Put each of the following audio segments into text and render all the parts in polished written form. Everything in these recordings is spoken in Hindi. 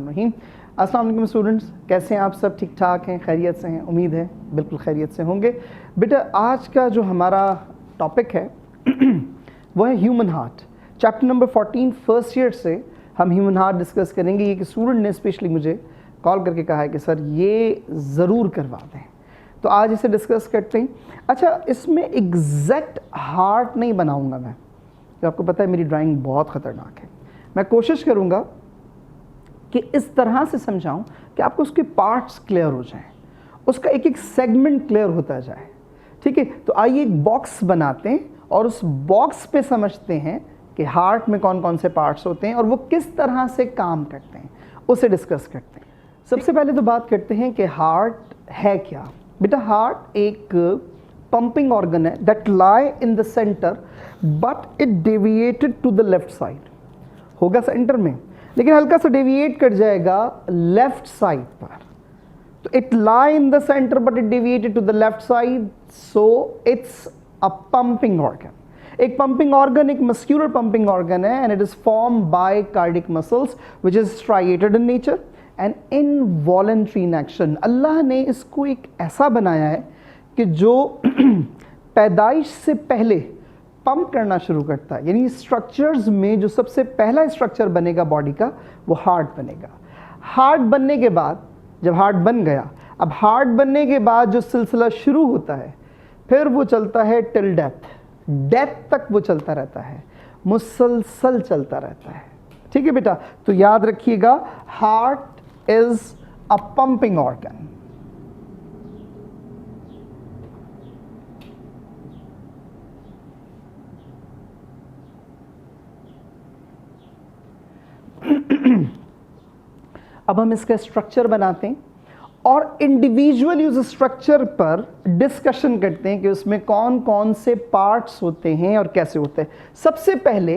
बिस्मिल्लाहिर्रहमानिर्रहीम। अस्सलाम वालेकुम स्टूडेंट्स, कैसे हैं आप सब? ठीक ठाक हैं, खैरियत से हैं? उम्मीद है बिल्कुल खैरियत से होंगे। बेटा आज का जो हमारा टॉपिक है वो है human heart. Chapter number 14 first year से हम ह्यूमन हार्ट डिस्कस करेंगे। ये कि स्टूडेंट ने स्पेशली मुझे कॉल करके कहा है कि सर ये ज़रूर करवा दें, तो आज इसे डिस्कस करते हैं। अच्छा, इसमें एग्जैक्ट हार्ट नहीं बनाऊंगा मैं, तो आपको पता है मेरी ड्राइंग बहुत ख़तरनाक है। मैं कोशिश करूंगा कि इस तरह से समझाऊं कि आपको उसके पार्ट्स क्लियर हो जाएं, उसका एक एक सेगमेंट क्लियर होता जाए। ठीक है, तो आइए एक बॉक्स बनाते हैं और उस बॉक्स पे समझते हैं कि हार्ट में कौन कौन से पार्ट्स होते हैं और वो किस तरह से काम करते हैं, उसे डिस्कस करते हैं। सबसे पहले तो बात करते हैं कि हार्ट है क्या। बेटा हार्ट एक पंपिंग ऑर्गन है that lie in the centre but it deviated to the left side. होगा सेंटर में लेकिन हल्का सा डेविएट कर जाएगा लेफ्ट साइड पर। तो it lie in the centre but it deviated to the left side, so it's a pumping organ. एक पंपिंग ऑर्गन एक मस्क्यूलर पंपिंग ऑर्गन है and it is form by cardic muscles which is striated in nature and involuntary in action. अल्लाह ने इसको एक ऐसा बनाया है कि जो पैदाइश से पहले पंप करना शुरू करता है। यानी स्ट्रक्चर्स में जो सबसे पहला स्ट्रक्चर बनेगा बॉडी का वो हार्ट बनेगा। हार्ट बनने के बाद जब हार्ट बन गया, अब हार्ट बनने के बाद जो सिलसिला शुरू होता है फिर वो चलता है टिल डेथ। डेथ तक वो चलता रहता है, मुसलसल चलता रहता है। ठीक है बेटा, तो याद रखिएगा heart is a pumping organ. अब हम इसका स्ट्रक्चर बनाते हैं और इंडिविजुअली उस स्ट्रक्चर पर डिस्कशन करते हैं कि उसमें कौन कौन से पार्ट्स होते हैं और कैसे होते हैं। सबसे पहले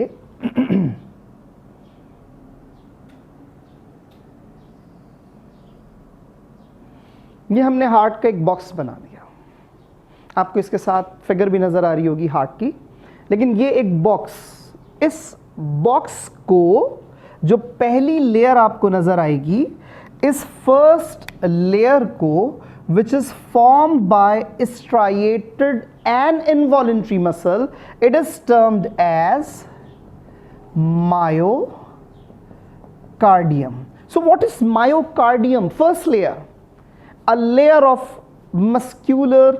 ये हमने हार्ट का एक बॉक्स बना दिया। आपको इसके साथ फिगर भी नजर आ रही होगी हार्ट की, लेकिन ये एक बॉक्स, इस बॉक्स को जो पहली लेयर आपको नजर आएगी, इस फर्स्ट लेयर को which is formed by striated and involuntary muscle, it is termed as myocardium. So what is myocardium? First layer, a layer of muscular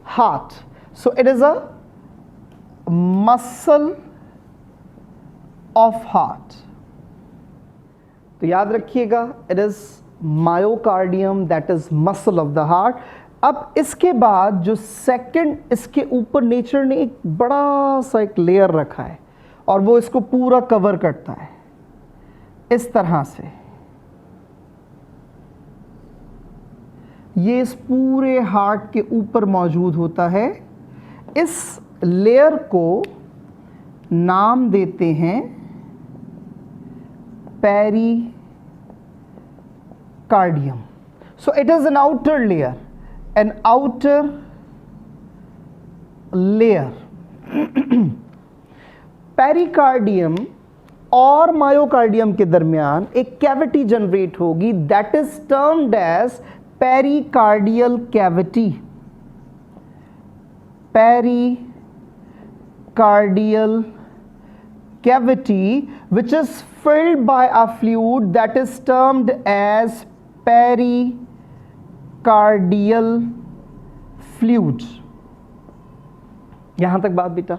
heart, so it is a muscle of heart। तो याद रखिएगा it is myocardium, that is muscle of the heart। अब इसके बाद जो सेकंड, इसके ऊपर नेचर ने एक बड़ा सा एक लेयर रखा है और वो इसको पूरा कवर करता है इस तरह से। ये इस पूरे हार्ट के ऊपर मौजूद होता है। इस लेयर को नाम देते हैं pericardium. So it is an outer layer, an outer layer. Pericardium और मायोकार्डियम के दरमियान एक कैविटी जनरेट होगी that is termed as pericardial cavity। Pericardial cavity which is filled by a fluid that is termed as pericardial fluid। यहां तक बात बेटा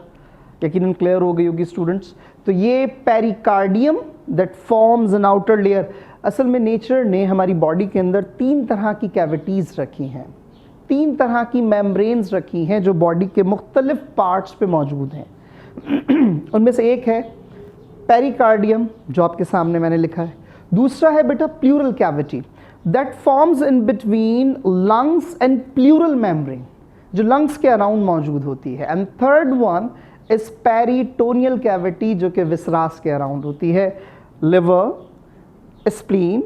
यकीनन क्लियर हो गई होगी स्टूडेंट्स। तो ये pericardium that forms an outer layer. असल में नेचर ने हमारी बॉडी के अंदर तीन तरह की कैविटीज़ रखी हैं, तीन तरह की मेम्ब्रेन्स रखी हैं जो बॉडी के मुख्तलिफ पार्ट्स पे मौजूद हैं। उनमें से एक है पेरिकार्डियम जो आपके सामने मैंने लिखा है। दूसरा है बेटा pleural cavity that forms in between lungs and pleural membrane, जो लंग्स के अराउंड मौजूद होती है। And third one is peritoneal cavity जो कि विसरास के अराउंड होती है। लिवर, स्प्लीन,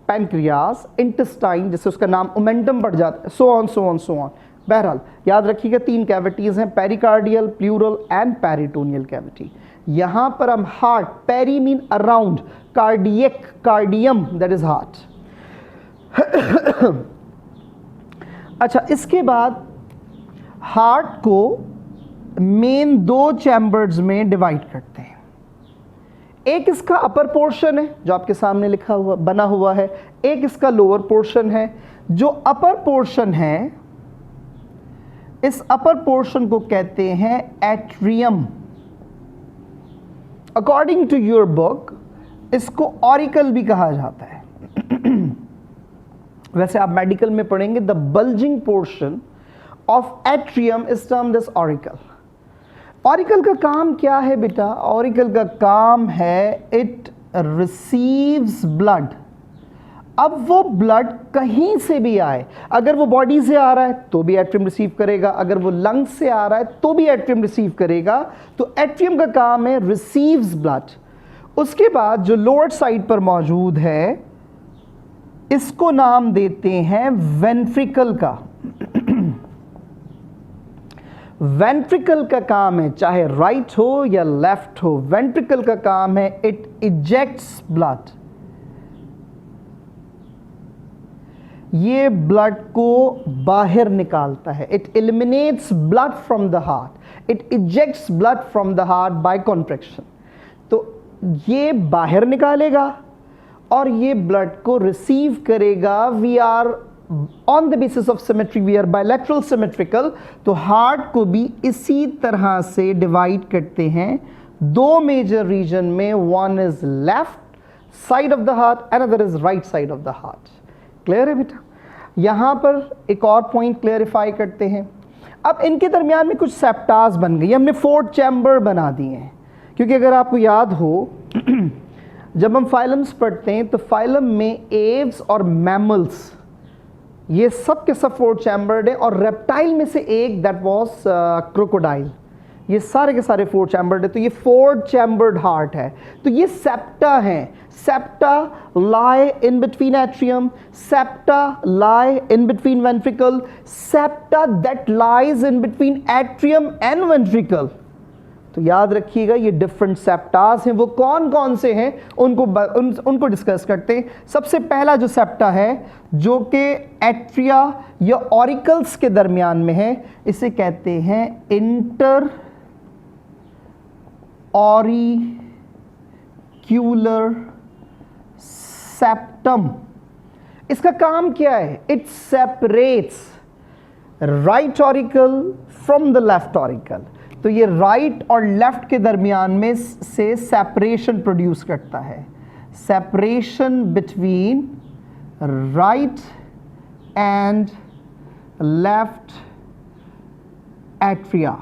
पैनक्रियास, इंटेस्टाइन, जिससे उसका नाम ओमेंटम बढ़ जाता है, so on so on so on. बहरहाल याद रखिएगा तीन कैविटीज़ हैं, pericardial, pleural and peritoneal cavity. यहां पर हम heart, peri mean around, cardiac, cardium that is heart. अच्छा, इसके बाद हार्ट को मेन 2 चैम्बर्स में डिवाइड करते हैं। एक इसका अपर पोर्शन है जो आपके सामने लिखा हुआ बना हुआ है, एक इसका लोअर पोर्शन है। जो अपर पोर्शन है, इस अपर पोर्शन को कहते हैं atrium. According to your book इसको ऑरिकल भी कहा जाता है। वैसे आप मेडिकल में पढ़ेंगे the bulging portion of atrium is termed as auricle. Auricle का काम क्या है बेटा? ऑरिकल का काम है इट रिसीव्स ब्लड। अब वो ब्लड कहीं से भी आए, अगर वो बॉडी से आ रहा है तो भी एट्रियम रिसीव करेगा, अगर वो लंग्स से आ रहा है तो भी एट्रियम रिसीव करेगा। तो एट्रियम का काम है रिसीव्स ब्लड। उसके बाद जो लोअर साइड पर मौजूद है इसको नाम देते हैं वेंट्रिकल का। वेंट्रिकल का काम है, चाहे राइट हो या लेफ्ट हो, वेंट्रिकल का काम है इट इजेक्ट्स ब्लड। ये ब्लड को बाहर निकालता है, it eliminates blood from the heart, it ejects blood from the heart by contraction. तो ये बाहर निकालेगा और ये ब्लड को रिसीव करेगा। We are on the basis of symmetry, we are bilateral symmetrical. तो हार्ट को भी इसी तरह से डिवाइड करते हैं 2 मेजर रीजन में। One is left side of the heart, another is right side of the heart. Clear है बेटा? यहां पर एक और पॉइंट क्लियरिफाई करते हैं। अब इनके दरमियान में कुछ सेप्टास बन गई, हमने 4 चैम्बर बना दिए हैं। क्योंकि अगर आपको याद हो जब हम फाइलम्स पढ़ते हैं तो फाइलम में एव्स और मैमल्स ये सब के सब 4 चैम्बर्ड है, और रेप्टाइल में से एक दैट वाज क्रोकोडाइल, ये सारे के सारे 4 चैम्बर्ड है। तो ये 4 चैम्बर्ड हार्ट है। तो ये सेप्टा है। Septa lie in between atrium, septa lie in between ventricle, septa that lies in between atrium and ventricle. तो याद रखिएगा ये डिफरेंट सेप्टास हैं। वो कौन कौन से हैं उनको डिस्कस करते हैं। सबसे पहला जो सेप्टा है जो कि एट्रिया या ऑरिकल्स के दरमियान में है, इसे कहते हैं इंटर ऑरिक्यूलर सेप्टम। इसका काम क्या है? It separates right auricle from the left auricle. तो ये राइट और लेफ्ट के दरमियान में से सेपरेशन प्रोड्यूस करता है, separation between right and left atria.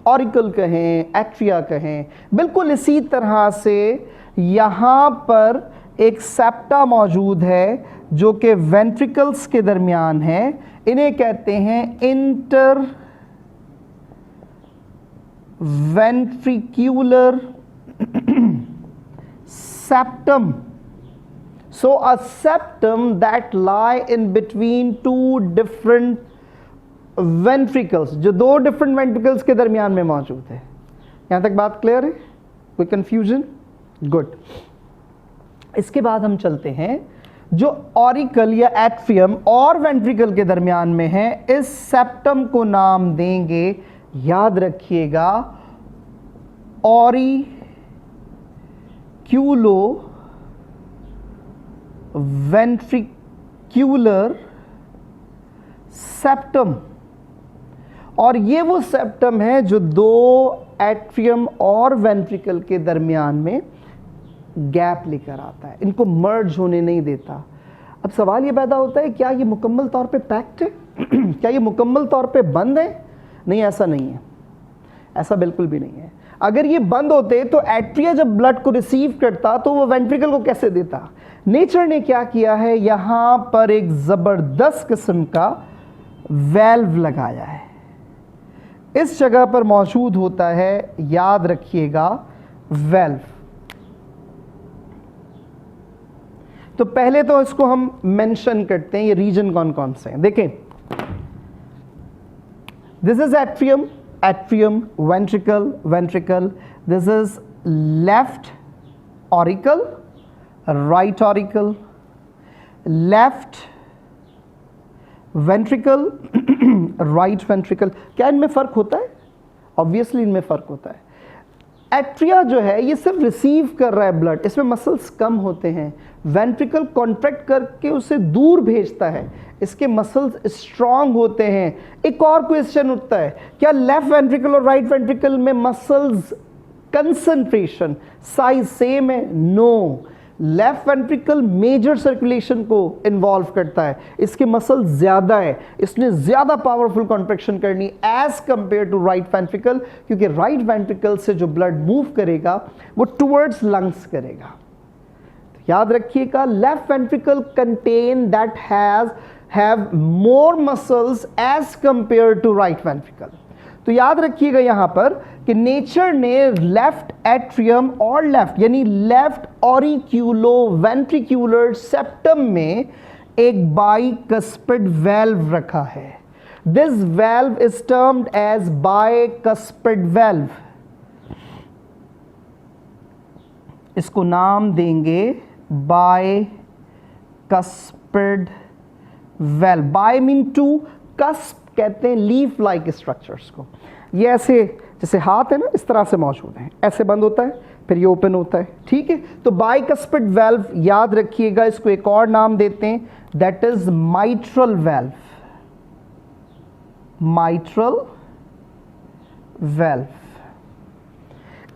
Auricle कहें, एट्रिया कहें, बिल्कुल इसी तरह से यहाँ पर एक सेप्टा मौजूद है जो कि वेंट्रिकल्स के दरमियान है। इन्हें कहते हैं inter ventricular septum. So a septum that lie in between 2 different ventricles, जो 2 different ventricles के दरमियान में मौजूद है। यहाँ तक बात क्लियर है? कोई कंफ्यूजन? गुड। इसके बाद हम चलते हैं जो ऑरिकल या एट्रियम और वेंट्रिकल के दरमियान में है, इस सेप्टम को नाम देंगे, याद रखिएगा, ऑरिक्यूलो वेंट्रिक्यूलर सेप्टम। और ये वो सेप्टम है जो 2 एट्रियम और वेंट्रिकल के दरमियान में गैप लेकर आता है, इनको मर्ज होने नहीं देता। अब सवाल ये पैदा होता है, क्या ये मुकम्मल तौर पे पैक्ड है? क्या ये मुकम्मल तौर पे बंद है? नहीं, ऐसा नहीं है, ऐसा बिल्कुल भी नहीं है। अगर ये बंद होते तो एट्रिया जब ब्लड को रिसीव करता तो वो वेंट्रिकल को कैसे देता? नेचर ने क्या किया है, यहाँ पर एक ज़बरदस्त किस्म का वेल्व लगाया है, इस जगह पर मौजूद होता है, याद रखिएगा, वेल्व। तो पहले तो इसको हम मेंशन करते हैं, ये रीजन कौन कौन से हैं। देखें, this is atrium, atrium, ventricle, ventricle. This is left auricle, right auricle, left ventricle, right ventricle. क्या इनमें फ़र्क होता है? ऑब्वियसली इनमें फ़र्क होता है. एट्रिया जो है ये सिर्फ रिसीव कर रहा है ब्लड, इसमें मसल्स कम होते हैं. वेंट्रिकल कॉन्ट्रैक्ट करके उसे दूर भेजता है, इसके मसल्स स्ट्रांग होते हैं. एक और क्वेश्चन उठता है, क्या लेफ्ट वेंट्रिकल और राइट वेंट्रिकल में मसल्स कंसंट्रेशन साइज सेम है? No. Left ventricle major circulation को इन्वॉल्व करता है, इसके मसल ज्यादा है, इसने ज्यादा पावरफुल कॉन्ट्रैक्शन करनी as compare to right ventricle, क्योंकि राइट वेंट्रिकल से जो ब्लड मूव करेगा वो टुवर्ड्स लंग्स करेगा. तो याद रखिएगा, left ventricle contain that have more muscles as compare to right ventricle. तो याद रखिएगा यहां पर कि नेचर ने लेफ्ट एट्रियम और लेफ्ट यानी लेफ्ट ऑरिक्यूलो वेंट्रिक्यूलर सेप्टम में एक बाइकस्पिड वेल्व रखा है. This valve is termed as bicuspid valve. इसको नाम देंगे bicuspid valve. Bi mean two, cusp कहते हैं लीफ लाइक स्ट्रक्चर्स को. ये ऐसे जैसे हाथ है ना, इस तरह से मौजूद हैं, ऐसे बंद होता है फिर ये ओपन होता है. ठीक है, तो बाइकस्पिड वेल्व याद रखिएगा, इसको एक और नाम देते हैं, that is mitral valve. Mitral valve.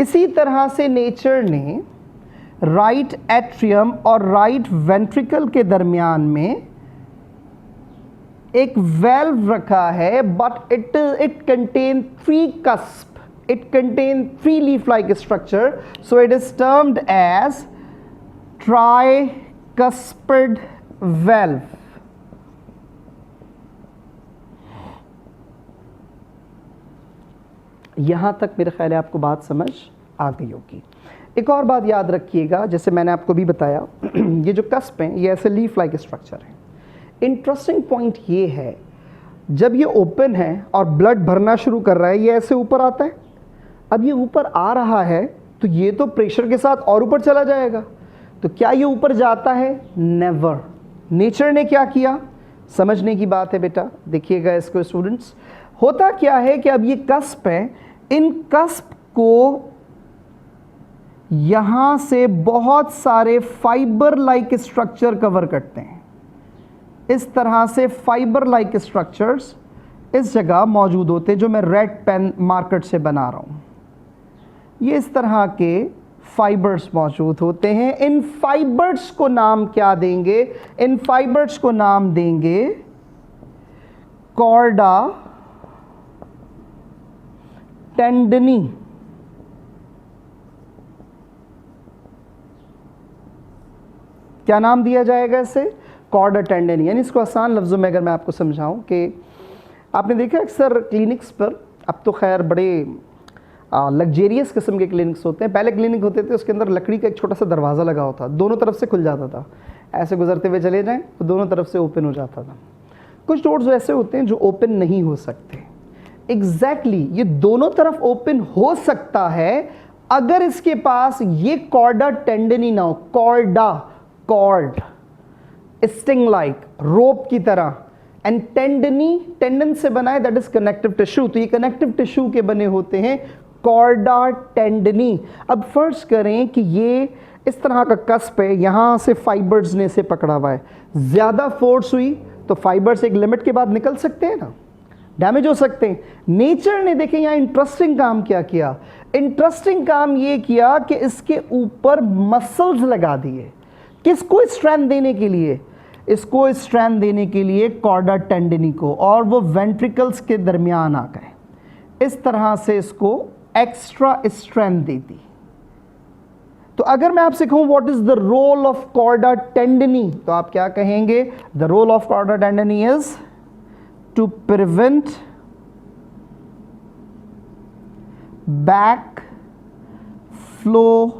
इसी तरह से नेचर ने राइट एट्रियम और राइट वेंट्रिकल के दरमियान में एक वेल्व रखा है, but it contain three cusp, it contain three leaf-like structure, so it is termed as tricuspid valve. यहां तक मेरे ख्याल है आपको बात समझ आ गई होगी. एक और बात याद रखिएगा, जैसे मैंने आपको भी बताया, ये जो कस्प हैं ये ऐसे लीफ लाइक स्ट्रक्चर है. इंटरेस्टिंग पॉइंट ये है, जब ये ओपन है और ब्लड भरना शुरू कर रहा है, ये ऐसे ऊपर आता है. अब ये ऊपर आ रहा है तो ये तो प्रेशर के साथ और ऊपर चला जाएगा. तो क्या ये ऊपर जाता है? नेवर. नेचर ने क्या किया, समझने की बात है बेटा, देखिएगा इसको स्टूडेंट्स. होता क्या है कि अब ये कस्प है, इन कस्प को यहां से बहुत सारे फाइबर लाइक स्ट्रक्चर कवर करते हैं. इस तरह से फाइबर लाइक स्ट्रक्चर्स इस जगह मौजूद होते हैं, जो मैं रेड पेन मार्कर से बना रहा हूं. ये इस तरह के फाइबर्स मौजूद होते हैं. इन फाइबर्स को नाम क्या देंगे? इन फाइबर्स को नाम देंगे कॉर्डा टेंडनी. क्या नाम दिया जाएगा इसे? Chorda tendineae. यानी इसको आसान लफ्ज़ों में अगर मैं आपको समझाऊं कि आपने देखा अक्सर क्लिनिक्स पर, अब तो खैर बड़े लग्जेरियस किस्म के क्लिनिक्स होते हैं. पहले क्लिनिक होते थे उसके अंदर लकड़ी का एक छोटा सा दरवाज़ा लगा होता, दोनों तरफ से खुल जाता था, ऐसे गुजरते हुए चले जाएं तो दोनों तरफ से ओपन हो जाता था. कुछ डोर्स ऐसे होते हैं जो ओपन नहीं हो सकते. एग्जैक्टली ये दोनों तरफ ओपन हो सकता है अगर इसके पास ये कॉर्डा टेंडनी ना हो. कॉर्डा, कॉर्ड, स्टिंग लाइक, रोप की तरह, एंड टेंडनी, टेंडन से बना है, दैट इज कनेक्टिव टिश्यू. तो ये कनेक्टिव टिश्यू के बने होते हैं, कॉर्डा टेंडनी. अब फर्ज करें कि ये इस तरह का कस्प है, यहां से फाइबर्स ने इसे पकड़ा हुआ है, ज्यादा फोर्स हुई तो फाइबर्स एक लिमिट के बाद निकल सकते हैं ना, डैमेज हो सकते हैं. नेचर ने देखें यहां इंटरेस्टिंग काम क्या किया. इंटरेस्टिंग काम ये किया कि इसके ऊपर मसल्स लगा दिए. किसको स्ट्रेंथ देने के लिए? इसको स्ट्रेंथ देने के लिए कॉर्डा टेंडनी को, और वो वेंट्रिकल्स के दरमियान आ गए. इस तरह से इसको एक्स्ट्रा स्ट्रेंथ देती. तो अगर मैं आपसे कहूं what is the role of chorda tendineae, तो आप क्या कहेंगे? The role of chorda tendineae is to prevent back flow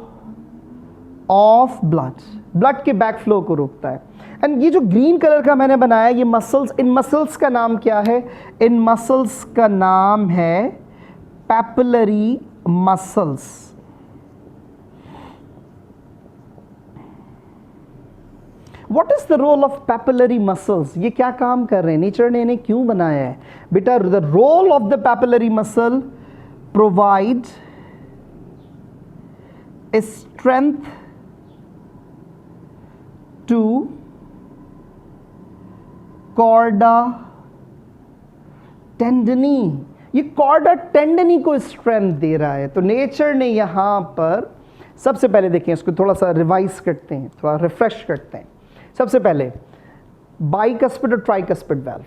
of blood. Blood के बैक फ्लो को रोकता है. एंड ये जो ग्रीन कलर का मैंने बनाया, ये मसल्स, इन मसल्स का नाम क्या है? इन मसल्स का नाम है papillary muscles. What is the role of papillary muscles? ये क्या काम कर रहे हैं, नेचर ने इन्हें क्यों बनाया है? बेटा, the role of the papillary muscle provide a strength to chorda tendini. ये chorda tendini को स्ट्रेंथ दे रहा है। तो नेचर ने यहाँ पर सबसे पहले देखें, इसको थोड़ा सा रिवाइज करते हैं, थोड़ा रिफ्रेश करते हैं। सबसे पहले बाइकस्पिड और ट्राइकस्पिड वाल्व,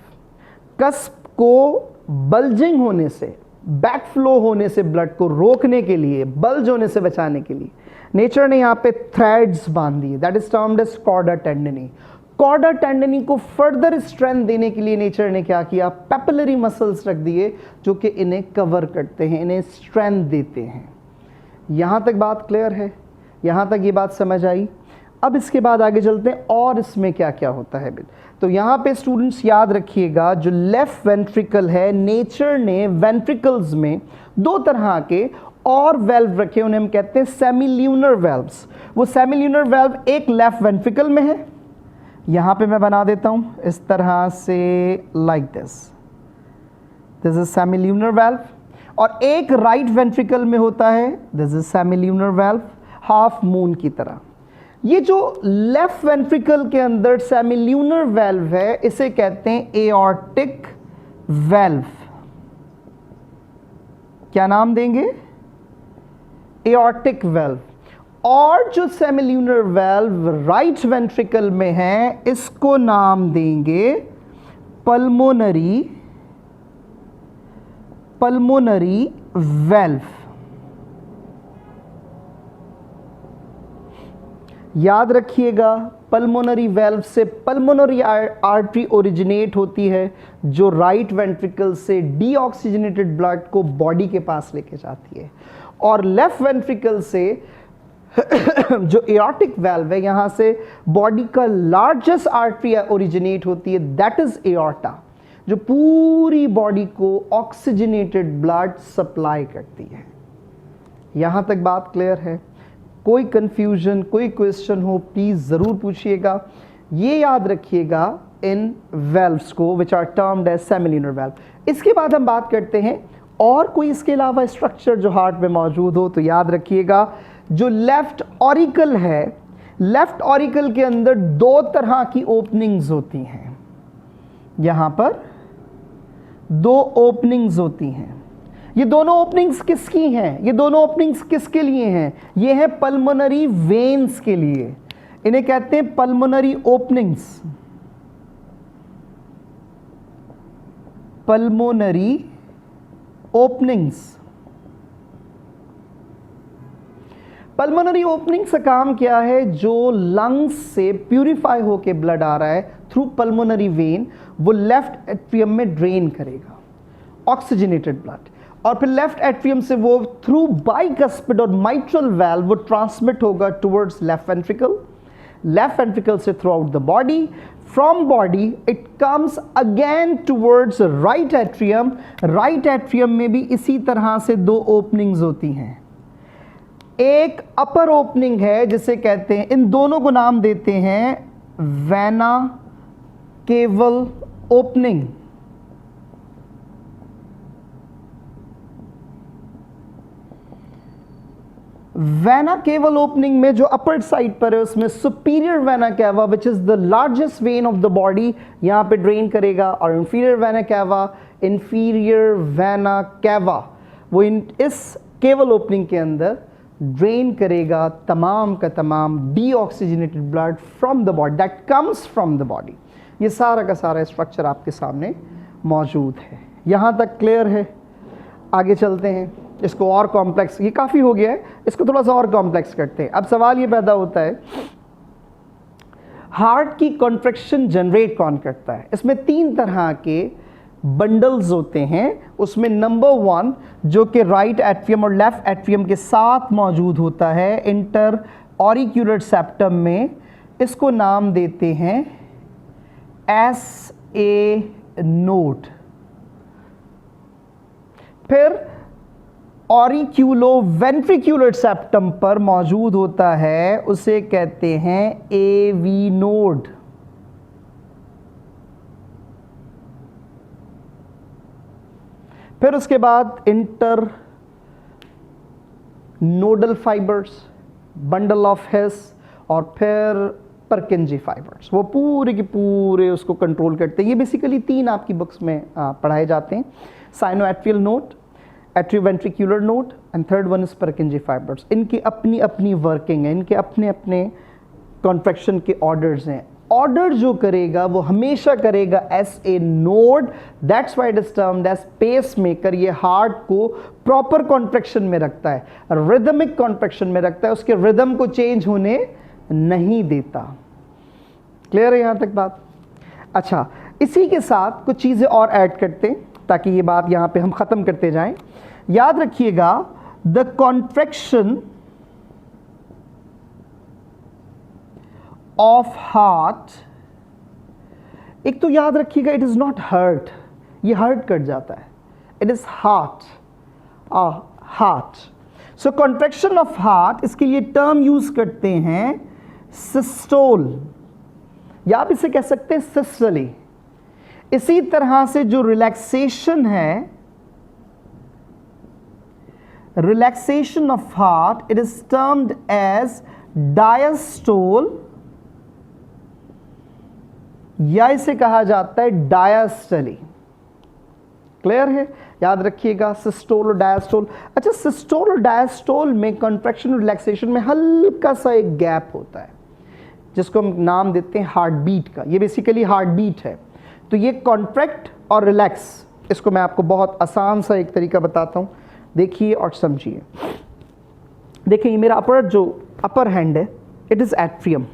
कस्प को बल्जिंग होने से, बैक फ्लो होने से ब्लड को रोकने के लिए, बल्ज होने से बचाने के लिए नेचर ने यहाँ पे थ्रेड्स बांध दिए, that is termed as chorda tendineae. Chorda tendineae को फर्दर स्ट्रेंथ देने के लिए नेचर ने क्या किया, पैपिलरी मसल्स रख दिए जो कि इन्हें कवर करते हैं, इन्हें स्ट्रेंथ देते हैं। यहाँ तक बात क्लियर है? यहाँ तक ये बात समझ आई? अब इसके बाद आगे चलते हैं और इसमें क्या क्या होता है। तो यहाँ पे स्टूडेंट्स याद रखिएगा, जो लेफ्ट वेंट्रिकल है, नेचर ने वेंट्रिकल्स में दो तरह के और वेल्व रखे, उन्हें हम कहते हैं सेमील्यूनर वेल्व्स। वो सेमील्यूनर वेल्व एक लेफ्ट वेंट्रिकल में है, यहाँ पे मैं बना देता हूँ इस तरह से, लाइक दिस इज सेमील्यूनर वेल्व, और एक राइट वेंट्रिकल में होता है, this is सेमील्यूनर valve, half moon की तरह। ये जो लेफ्ट वेंट्रिकल के अंदर सेमील्यूनर वेल्व है, इसे कहते हैं एओर्टिक वेल्व। क्या नाम देंगे? Aortic valve. और जो सेमील्यूनर वेल्व राइट वेंट्रिकल में है, इसको नाम देंगे पल्मोनरी वेल्व। याद रखिएगा, पल्मोनरी वेल्व से पल्मोनरी आर्टरी ओरिजिनेट होती है, जो राइट वेंट्रिकल से डीऑक्सीजनेटेड ब्लड को बॉडी के पास लेके जाती है, और लेफ्ट वेंट्रिकल से जो एओर्टिक वेल्व है, यहाँ से बॉडी का लार्जेस्ट आर्टरी ओरिजिनेट होती है, दैट इज एओर्टा, जो पूरी बॉडी को ऑक्सीजनेटेड ब्लड सप्लाई करती है। यहाँ तक बात क्लियर है? कोई कंफ्यूजन, कोई क्वेश्चन हो प्लीज़ ज़रूर पूछिएगा। ये याद रखिएगा इन वेल्व्स को, which are termed as semilunar valve. इसके बाद हम बात करते हैं और कोई इसके अलावा स्ट्रक्चर जो हार्ट में मौजूद हो, तो याद रखिएगा जो लेफ्ट ऑरिकल है, लेफ्ट ऑरिकल के अंदर दो तरह की ओपनिंग्स होती हैं। यहाँ पर दो ओपनिंग्स होती हैं। ये दोनों ओपनिंग्स किसकी हैं? ये दोनों ओपनिंग्स किसके लिए हैं? ये है पल्मोनरी वेन्स के लिए, इन्हें कहते हैं pulmonary openings. Pulmonary openings. Pulmonary openings का काम क्या है? जो लंग्स से प्यूरिफाई होके ब्लड आ रहा है थ्रू पल्मोनरी वेन, वो लेफ्ट एट्रियम में ड्रेन करेगा ऑक्सीजनेटेड ब्लड, और फिर लेफ्ट एट्रियम से वो थ्रू बाइकस्पिड और माइट्रल वेल्व वो ट्रांसमिट होगा towards left ventricle, left ventricle से throughout the body, from body it comes again towards right atrium. Right atrium में भी इसी तरह से दो ओपनिंग्स होती हैं। एक अपर ओपनिंग है जिसे कहते हैं, इन दोनों को नाम देते हैं वेना केवल ओपनिंग। वेना केवल ओपनिंग में जो अपर साइड पर है, उसमें superior vena cava which is the largest when of the body यहाँ पे ड्रेन करेगा, और inferior vena cava, inferior vena cava वो इस केवल ओपनिंग के अंदर ड्रेन करेगा तमाम का तमाम deoxygenated blood from the body, that comes from the body. ये सारा का सारा स्ट्रक्चर आपके सामने मौजूद है। यहाँ तक क्लियर है? आगे चलते हैं, इसको और कॉम्प्लेक्स, ये काफ़ी हो गया है, इसको थोड़ा सा और कॉम्प्लेक्स करते हैं। अब सवाल ये पैदा होता है, हार्ट की कॉन्ट्रैक्शन जनरेट कौन करता है? इसमें तीन तरह के बंडल्स होते हैं। उसमें नंबर 1 जो कि राइट एट्रियम और लेफ्ट एट्रियम के साथ मौजूद होता है इंटर ऑरिक्यूलर सेप्टम में, इसको नाम देते हैं SA नोड। फिर ऑरिक्यूलो वेंट्रिक्यूलर सेप्टम पर मौजूद होता है उसे कहते हैं एवी नोड। फिर उसके बाद inter nodal fibres, bundle of his, और फिर परकिंजी फाइबर्स, वो पूरे के पूरे उसको कंट्रोल करते हैं। ये बेसिकली 3 आपकी बुक्स में पढ़ाए जाते हैं, sinoatrial node, atrioventricular node and third one is परकिंजी fibres. इनकी अपनी अपनी वर्किंग है, इनके अपने अपने कॉन्ट्रैक्शन के ऑर्डर्स हैं। ऑर्डर जो करेगा वो हमेशा करेगा S A node, that's why it is termed as pacemaker. ये हार्ट को प्रॉपर कॉन्ट्रैक्शन में रखता है, रिदमिक कॉन्ट्रैक्शन में रखता है, उसके रिदम को चेंज होने नहीं देता। क्लियर है यहां तक बात? अच्छा, इसी के साथ कुछ चीजें और ऐड करते हैं ताकि ये बात यहां पे हम खत्म करते जाएं। याद रखिएगा, द कॉन्ट्रैक्शन ऑफ हार्ट, एक तो याद रखिएगा इट इज नॉट हर्ट, ये हर्ट कर जाता है, it is heart, heart. So contraction of heart, इसके लिए टर्म यूज करते हैं सिस्टोल, या आप इसे कह सकते हैं सिस्टोली। इसी तरह से जो रिलैक्सेशन है, relaxation of heart, it is termed as diastole, या इसे कहा जाता है डायस्टली। क्लियर है? याद रखिएगा सिस्टोल और डायस्टोल। अच्छा, सिस्टोल और डायस्टोल में कॉन्ट्रैक्शन और रिलैक्सेशन में हल्का सा एक गैप होता है जिसको हम नाम देते हैं हार्ट बीट का। ये बेसिकली हार्ट बीट है। तो ये कॉन्ट्रैक्ट और रिलैक्स, इसको मैं आपको बहुत आसान सा एक तरीका बताता हूँ, देखिए और समझिए। देखिए, ये मेरा अपर हैंड है, इट इज एट्रियम,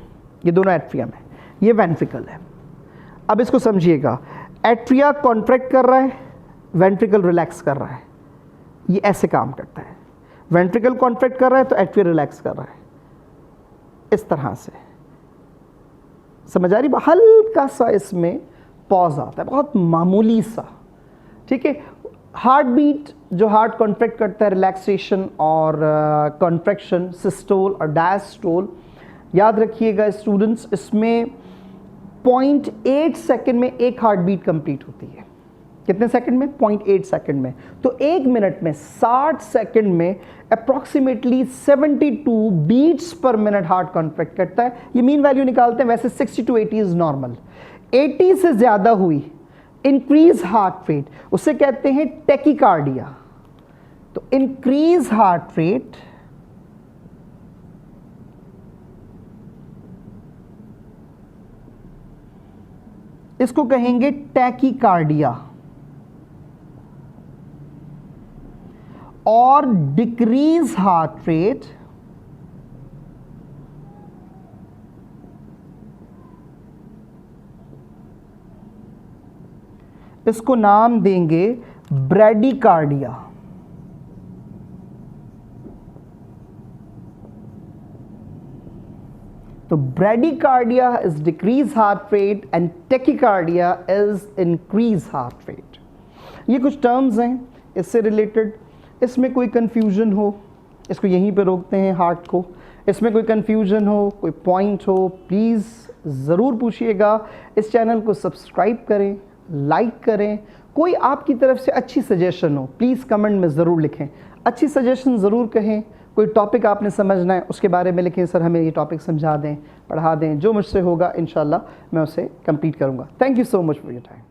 ये दोनों एट्रियम है, ये वेंट्रिकल है। अब इसको समझिएगा, एट्रिया कॉन्ट्रैक्ट कर रहा है, वेंट्रिकल रिलैक्स कर रहा है, ये ऐसे काम करता है। वेंट्रिकल कॉन्ट्रैक्ट कर रहा है तो एट्रिया रिलैक्स कर रहा है, इस तरह से। समझ आ रही? हल्का सा इसमें पॉज आता है, बहुत मामूली सा, ठीक है। हार्ट बीट, जो हार्ट कॉन्ट्रैक्ट करता है, रिलैक्सेशन और कॉन्ट्रैक्शन, सिस्टोल और डायस्टोल। याद रखिएगा स्टूडेंट्स, इसमें 0.8 सेकेंड में एक हार्ट बीट कंप्लीट होती है। कितने सेकंड में? 0.8 सेकंड में। तो 1 मिनट में 60 सेकंड में approximately 72 beats per minute heart contract करता है। ये मीन वैल्यू निकालते हैं, वैसे 60 to 80 इज नॉर्मल। 80 से ज्यादा हुई, इंक्रीज हार्ट रेट, उसे कहते हैं टेकिकार्डिया। तो इंक्रीज हार्ट रेट, इसको कहेंगे टैकीकार्डिया। और डिक्रीज हार्ट रेट, इसको नाम देंगे ब्रैडीकार्डिया। तो bradycardia is decrease heart rate and tachycardia is increase heart rate. ये कुछ टर्म्स हैं इससे रिलेटेड। इसमें कोई कंफ्यूजन हो, इसको यहीं पे रोकते हैं हार्ट को। इसमें कोई कंफ्यूजन हो, कोई पॉइंट हो, प्लीज़ ज़रूर पूछिएगा। इस चैनल को सब्सक्राइब करें, लाइक करें। कोई आपकी तरफ से अच्छी सजेशन हो, प्लीज़ कमेंट में ज़रूर लिखें। अच्छी सजेशन ज़रूर कहें। कोई टॉपिक आपने समझना है उसके बारे में लिखें, सर हमें ये टॉपिक समझा दें, पढ़ा दें। जो मुझसे होगा इंशाल्लाह मैं उसे कंप्लीट करूँगा। Thank you so much for your time.